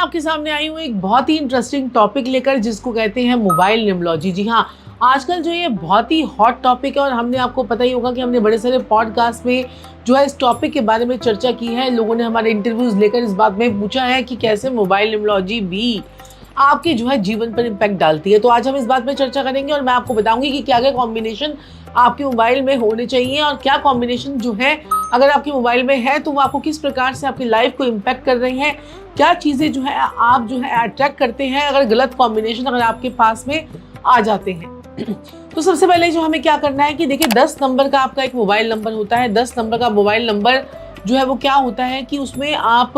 आपके सामने आई हूँ एक बहुत ही इंटरेस्टिंग टॉपिक लेकर जिसको कहते हैं मोबाइल न्यूमरोलॉजी। जी हाँ, आजकल जो ये बहुत ही हॉट टॉपिक है और हमने आपको पता ही होगा कि हमने बड़े सारे पॉडकास्ट में जो है इस टॉपिक के बारे में चर्चा की है। लोगों ने हमारे इंटरव्यूज लेकर इस बात में पूछा है कि कैसे मोबाइल न्यूमरोलॉजी भी आपके जो है जीवन पर इम्पैक्ट डालती है। तो आज हम इस बात पे चर्चा करेंगे और मैं आपको बताऊंगी कि क्या क्या कॉम्बिनेशन आपके मोबाइल में होने चाहिए और क्या कॉम्बिनेशन जो है अगर आपके मोबाइल में है तो वो आपको किस प्रकार से आपकी लाइफ को इम्पैक्ट कर रही हैं, क्या चीज़ें जो है आप जो है अट्रैक्ट करते हैं अगर गलत कॉम्बिनेशन अगर आपके पास में आ जाते हैं। तो सबसे पहले जो हमें क्या करना है कि देखिए 10 नंबर का आपका एक मोबाइल नंबर होता है। 10 नंबर का मोबाइल नंबर जो है वो क्या होता है कि उसमें आप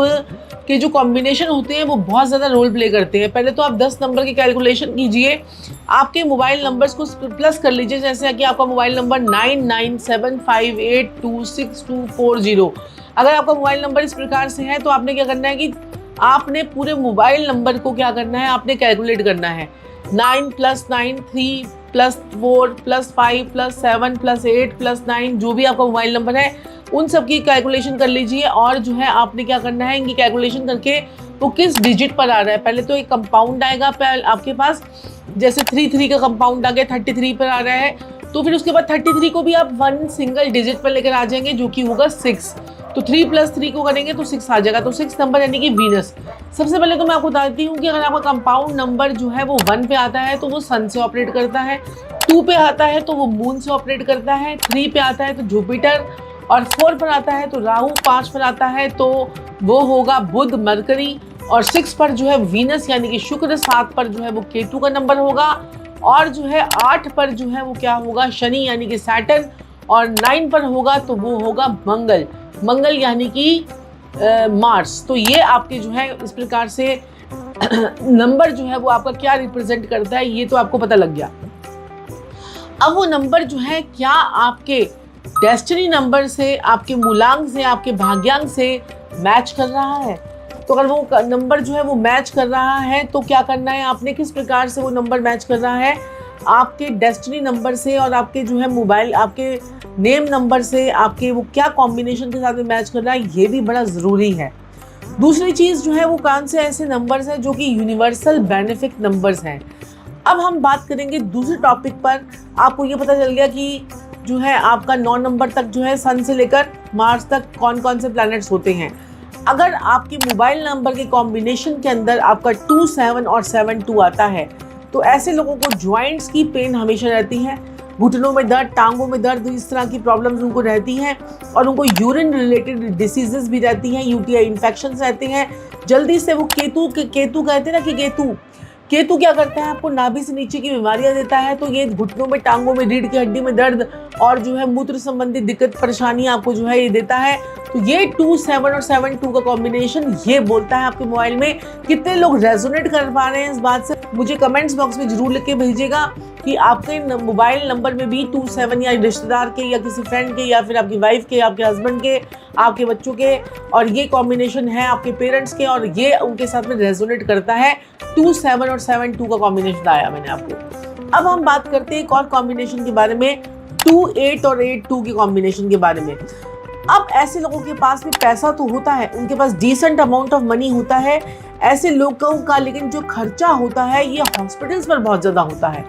के जो कॉम्बिनेशन होते हैं वो बहुत ज़्यादा रोल प्ले करते हैं। पहले तो आप 10 नंबर की कैलकुलेशन कीजिए, आपके मोबाइल नंबर्स को प्लस कर लीजिए। जैसे कि आपका मोबाइल नंबर 9975826240, अगर आपका मोबाइल नंबर इस प्रकार से है तो आपने क्या करना है कि आपने पूरे मोबाइल नंबर को क्या करना है, आपने कैलकुलेट करना है। 9 + 9 3 + 4 + 5 + 7 + 8 + 9 जो भी आपका मोबाइल नंबर है उन सब की कैलकुलेशन कर लीजिए। और जो है आपने क्या करना है, इनकी कैलकुलेशन करके वो किस डिजिट पर आ रहा है। पहले तो एक कंपाउंड आएगा आपके पास, जैसे 3 का कंपाउंड आ गया, 33 पर आ रहा है। तो फिर उसके बाद 33 को भी आप 1 सिंगल डिजिट पर लेकर आ जाएंगे जो कि होगा 6। तो 3 + 3 को करेंगे तो 6 आ जाएगा। तो 6 नंबर यानी कि वीनस। सबसे पहले तो मैं आपको बताती हूँ कि अगर आपका कंपाउंड नंबर जो है वो 1 पे आता है तो वो सन से ऑपरेट करता है, 2 पे आता है तो वो मून से ऑपरेट करता है, 3 पे आता है तो जुपिटर, और 4 पर आता है तो राहु, 5 पर आता है तो वो होगा बुध मरकरी, और 6 पर जो है वीनस यानी कि शुक्र, 7 पर जो है वो केतु का नंबर होगा, और जो है 8 पर जो है वो क्या होगा, शनि यानी कि सैटर्न, और 9 पर होगा तो वो होगा मंगल यानी कि मार्स। तो ये आपके जो है इस प्रकार से नंबर जो है वो आपका क्या रिप्रेजेंट करता है ये तो आपको पता लग गया। अब वो नंबर जो है क्या आपके डेस्टिनी नंबर से, आपके मूलांक से, आपके भाग्यांक से मैच कर रहा है। तो अगर वो नंबर जो है वो मैच कर रहा है तो क्या करना है आपने, किस प्रकार से वो नंबर मैच कर रहा है, आपके डेस्टिनी नंबर से और आपके जो है मोबाइल, आपके नेम नंबर से, आपके वो क्या कॉम्बिनेशन के साथ में मैच कर रहा है, ये भी बड़ा ज़रूरी है। दूसरी चीज़ जो है वो कौन से ऐसे नंबर्स हैं जो कि यूनिवर्सल बेनिफिक नंबर्स हैं। अब हम बात करेंगे दूसरे टॉपिक पर। आपको ये पता चल गया कि जो है आपका 9 नंबर तक जो है सन से लेकर मार्स तक कौन कौन से प्लैनेट्स होते हैं। अगर आपके मोबाइल नंबर के कॉम्बिनेशन के अंदर आपका 2 7 और 7 2 आता है तो ऐसे लोगों को जॉइंट्स की पेन हमेशा रहती है, घुटनों में दर्द, टांगों में दर्द, इस तरह की प्रॉब्लम्स उनको रहती हैं, और उनको यूरिन रिलेटेड डिसीजेस भी रहती हैं, यूटीआई इन्फेक्शंस रहते हैं। जल्दी से वो केतु कहते हैं ना कि केतु क्या करता है, आपको नाभि से नीचे की बीमारियां देता है। तो ये घुटनों में, टांगों में, रीढ़ की हड्डी में दर्द और जो है मूत्र संबंधी दिक्कत परेशानी आपको जो है ये देता है। तो ये 2 7 और 7 2 का कॉम्बिनेशन ये बोलता है आपके मोबाइल में। कितने लोग रेजोनेट कर पा रहे हैं इस बात से, मुझे कमेंट्स बॉक्स में जरूर लिख के भेजिएगा कि आपके मोबाइल नंबर में भी 2 7 या रिश्तेदार के या किसी फ्रेंड के या फिर आपकी वाइफ के, आपके हस्बैंड के, आपके बच्चों के, और ये कॉम्बिनेशन है आपके पेरेंट्स के और ये उनके साथ में रेजोनेट करता है। 2 7 और 7 2 का कॉम्बिनेशन आया मैंने आपको। अब हम बात करते हैं एक और कॉम्बिनेशन के बारे में, 2 8 और 8 2 के कॉम्बिनेशन के बारे में। अब ऐसे लोगों के पास भी पैसा तो होता है, उनके पास डिसेंट अमाउंट ऑफ मनी होता है ऐसे लोगों का, लेकिन जो खर्चा होता है ये हॉस्पिटल्स पर बहुत ज़्यादा होता है।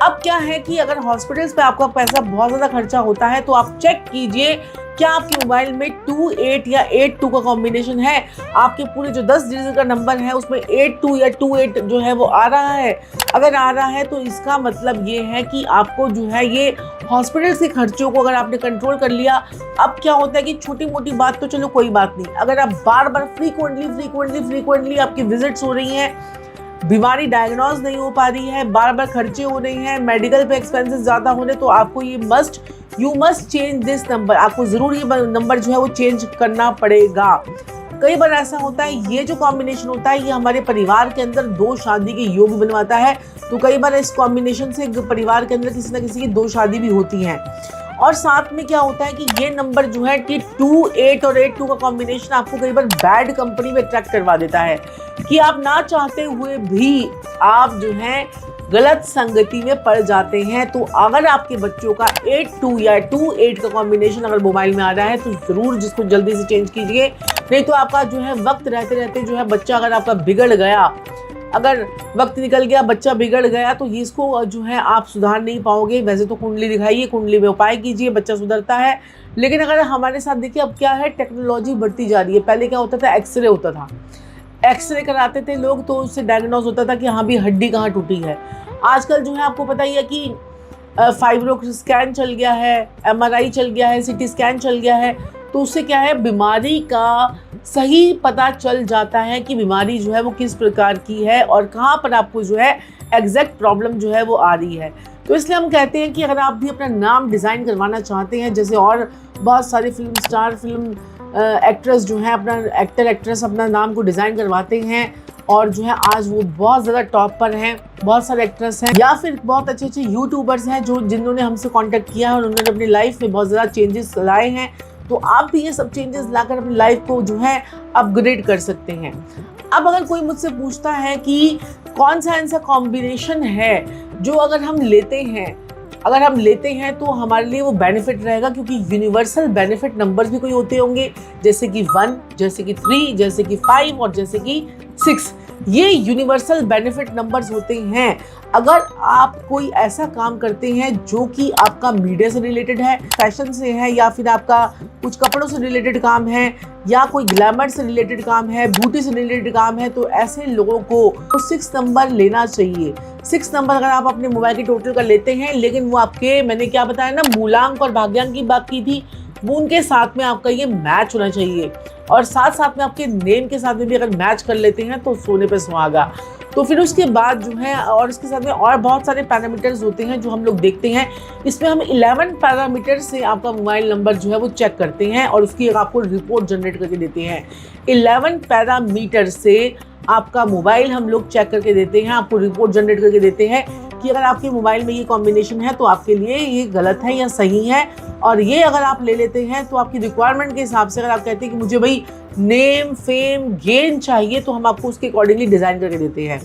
अब क्या है कि अगर हॉस्पिटल्स पे आपका पैसा बहुत ज़्यादा खर्चा होता है तो आप चेक कीजिए क्या आपके मोबाइल में 2 8 या 8 2 का कॉम्बिनेशन है। आपके पूरे जो 10 डिजिट का नंबर है उसमें 8 2 या 2 8 जो है वो आ रहा है। अगर आ रहा है तो इसका मतलब ये है कि आपको जो है ये हॉस्पिटल्स के खर्चों को अगर आपने कंट्रोल कर लिया। अब क्या होता है कि छोटी मोटी बात तो चलो कोई बात नहीं, अगर आप बार बार फ्रीक्वेंटली आपकी विजिट्स हो रही हैं, बीमारी डायग्नोज नहीं हो पा रही है, बार बार खर्चे हो रही हैं, मेडिकल पे एक्सपेंसेस ज़्यादा हो रहे, तो आपको ये you must change this number. आपको ज़रूर ये नंबर जो है वो चेंज करना पड़ेगा। कई बार ऐसा होता है, ये जो कॉम्बिनेशन होता है ये हमारे परिवार के अंदर 2 शादी के योग बनवाता है। तो कई बार इस कॉम्बिनेशन से परिवार के अंदर किसी न किसी की 2 शादी भी होती हैं। और साथ में क्या होता है कि ये नंबर जो है कि 2 8 और 8 2 का कॉम्बिनेशन आपको कई बार बैड कंपनी में अट्रैक्ट करवा देता है कि आप ना चाहते हुए भी आप जो है गलत संगति में पड़ जाते हैं। तो अगर आपके बच्चों का 8 2 या 2 8 का कॉम्बिनेशन अगर मोबाइल में आ रहा है तो ज़रूर जिसको जल्दी से चेंज कीजिए, नहीं तो आपका जो है वक्त रहते रहते जो है बच्चा अगर आपका बिगड़ गया, अगर वक्त निकल गया बच्चा बिगड़ गया तो इसको जो है आप सुधार नहीं पाओगे। वैसे तो कुंडली दिखाइए, कुंडली में उपाय कीजिए, बच्चा सुधरता है। लेकिन अगर हमारे साथ देखिए अब क्या है, टेक्नोलॉजी बढ़ती जा रही है। पहले क्या होता था, एक्सरे होता था, एक्सरे कराते थे लोग तो उससे डायग्नोज होता था कि हाँ भी हड्डी कहाँ टूटी है। आजकल जो है आपको पता ही है कि फाइब्रो स्कैन चल गया है, MRI चल गया है, CT स्कैन चल गया है। तो उससे क्या है, बीमारी का सही पता चल जाता है कि बीमारी जो है वो किस प्रकार की है और कहाँ पर आपको जो है एग्जैक्ट प्रॉब्लम जो है वो आ रही है। तो इसलिए हम कहते हैं कि अगर आप भी अपना नाम डिज़ाइन करवाना चाहते हैं, जैसे और बहुत सारे फिल्म स्टार, फिल्म एक्ट्रेस जो हैं अपना एक्टर एक्ट्रेस अपना नाम को डिज़ाइन करवाते हैं और जो है आज वो बहुत ज़्यादा टॉप पर हैं, बहुत सारे एक्ट्रेस हैं या फिर बहुत अच्छे अच्छे यूट्यूबर्स हैं जो जिन्होंने हमसे कांटेक्ट किया है और उन्होंने अपनी लाइफ में बहुत ज़्यादा चेंजेस लाए हैं। तो आप भी ये सब चेंजेस लाकर अपनी लाइफ को जो है अपग्रेड कर सकते हैं। अब अगर कोई मुझसे पूछता है कि कौन सा ऐसा कॉम्बिनेशन है जो अगर हम लेते हैं तो हमारे लिए वो बेनिफिट रहेगा, क्योंकि यूनिवर्सल बेनिफिट नंबर्स भी कोई होते होंगे, जैसे कि 1, जैसे कि 3, जैसे कि 5 और जैसे कि 6। ये यूनिवर्सल बेनिफिट नंबर्स होते हैं। अगर आप कोई ऐसा काम करते हैं जो कि आपका मीडिया से रिलेटेड है, फैशन से है, या फिर आपका कुछ कपड़ों से रिलेटेड काम है, या कोई ग्लैमर से रिलेटेड काम है, ब्यूटी से रिलेटेड काम है, तो ऐसे लोगों को 6 नंबर लेना चाहिए। 6 नंबर अगर आप अपने मोबाइल के टोटल का लेते हैं, लेकिन वो आपके, मैंने क्या बताया ना, मूलांक और भाग्यांक की बात की थी, वो उनके साथ में आपका ये मैच होना चाहिए और साथ साथ में आपके नेम के साथ में भी अगर मैच कर लेते हैं तो सोने पे सुहागा। तो फिर उसके बाद जो है, और इसके साथ में और बहुत सारे पैरामीटर्स होते हैं जो हम लोग देखते हैं। इसमें हम 11 पैरामीटर से आपका मोबाइल नंबर जो है वो चेक करते हैं और उसकी आपको रिपोर्ट जनरेट करके देते हैं। 11 पैरामीटर से आपका मोबाइल हम लोग चेक करके देते हैं, आपको रिपोर्ट जनरेट करके देते हैं कि अगर आपके मोबाइल में ये कॉम्बिनेशन है तो आपके लिए ये गलत है या सही है। और ये अगर आप ले लेते हैं तो आपकी रिक्वायरमेंट के हिसाब से, अगर आप कहते हैं कि मुझे भाई नेम, फेम, गेन चाहिए, तो हम आपको उसके अकॉर्डिंगली डिज़ाइन करके देते हैं।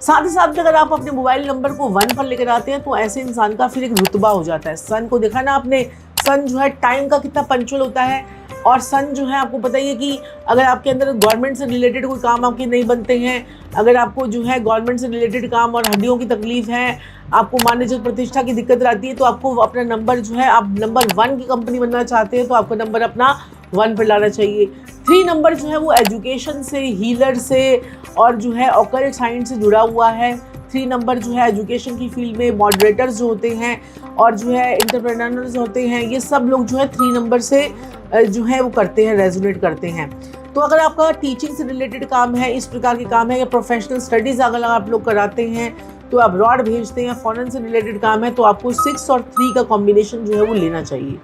साथ ही साथ अगर आप अपने मोबाइल नंबर को 1 पर लेकर आते हैं तो ऐसे इंसान का फिर एक रुतबा हो जाता है। सन को देखा ना आपने, सन जो है टाइम का कितना पंक्चुअल होता है। और सन जो है आपको पता ही है कि अगर आपके अंदर गवर्नमेंट से रिलेटेड कोई काम आपके नहीं बनते हैं, अगर आपको जो है गवर्नमेंट से रिलेटेड काम और हड्डियों की तकलीफ है, आपको मान्यता प्रतिष्ठा की दिक्कत रहती है, तो आपको अपना नंबर जो है, आप नंबर 1 की कंपनी बनना चाहते हैं तो आपका नंबर अपना 1 पर लाना चाहिए। 3 नंबर जो है वो एजुकेशन से, हीलर से और जो है ऑकल्ट साइंस से जुड़ा हुआ है। 3 नंबर जो है एजुकेशन की फील्ड में मॉडरेटर्स जो होते हैं और जो है एंटरप्रेन्योर्स होते हैं, ये सब लोग जो है 3 नंबर से जो है वो करते हैं, रेजोनेट करते हैं। तो अगर आपका टीचिंग से रिलेटेड काम है, इस प्रकार के काम है, या प्रोफेशनल स्टडीज़ अगर आप लोग कराते हैं, तो आप अब्रॉड भेजते हैं, फॉरेन से रिलेटेड काम है, तो आपको 6 और 3 का कॉम्बिनेशन जो है वो लेना चाहिए।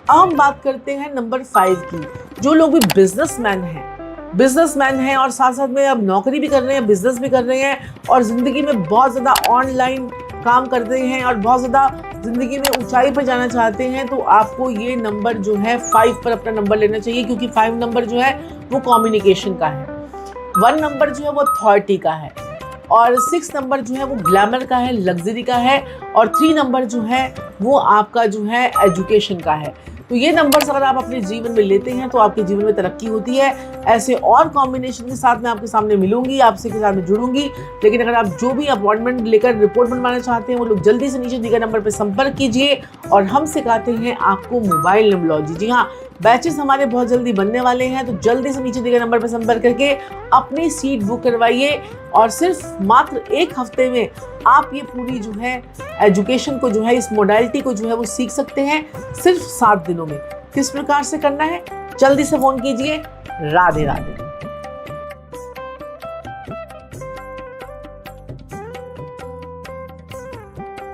अब हम बात करते हैं नंबर 5 की। जो लोग भी बिजनेसमैन हैं और साथ साथ में अब नौकरी भी कर रहे हैं, बिजनेस भी कर रहे हैं और ज़िंदगी में बहुत ज़्यादा ऑनलाइन काम करते हैं और बहुत ज़्यादा ज़िंदगी में ऊंचाई पर जाना चाहते हैं, तो आपको ये नंबर जो है 5 पर अपना नंबर लेना चाहिए, क्योंकि 5 नंबर जो है वो कम्युनिकेशन का है, 1 नंबर जो है वो अथॉरिटी का है और 6 नंबर जो है वो ग्लैमर का है, लग्जरी का है और 3 नंबर जो है वो आपका जो है एजुकेशन का है। तो ये नंबर्स अगर आप अपने जीवन में लेते हैं तो आपके जीवन में तरक्की होती है। ऐसे और कॉम्बिनेशन के साथ मैं आपके सामने मिलूंगी, आपसे के साथ में जुड़ूंगी। लेकिन अगर आप जो भी अपॉइंटमेंट लेकर रिपोर्ट बनवाना चाहते हैं, वो लोग जल्दी से नीचे दिए गए नंबर पर संपर्क कीजिए और हम सिखाते हैं आपको मोबाइल न्यूमरोलॉजी। जी हाँ, बैचेस हमारे बहुत जल्दी बनने वाले हैं, तो जल्दी से नीचे दिए गए नंबर पर संपर्क करके अपनी सीट बुक करवाइए और सिर्फ मात्र 1 हफ्ते में आप ये पूरी जो है एजुकेशन को जो है, इस मोडालिटी को जो है वो सीख सकते हैं सिर्फ 7 दिनों में। किस प्रकार से करना है, जल्दी से फोन कीजिए। राधे राधे।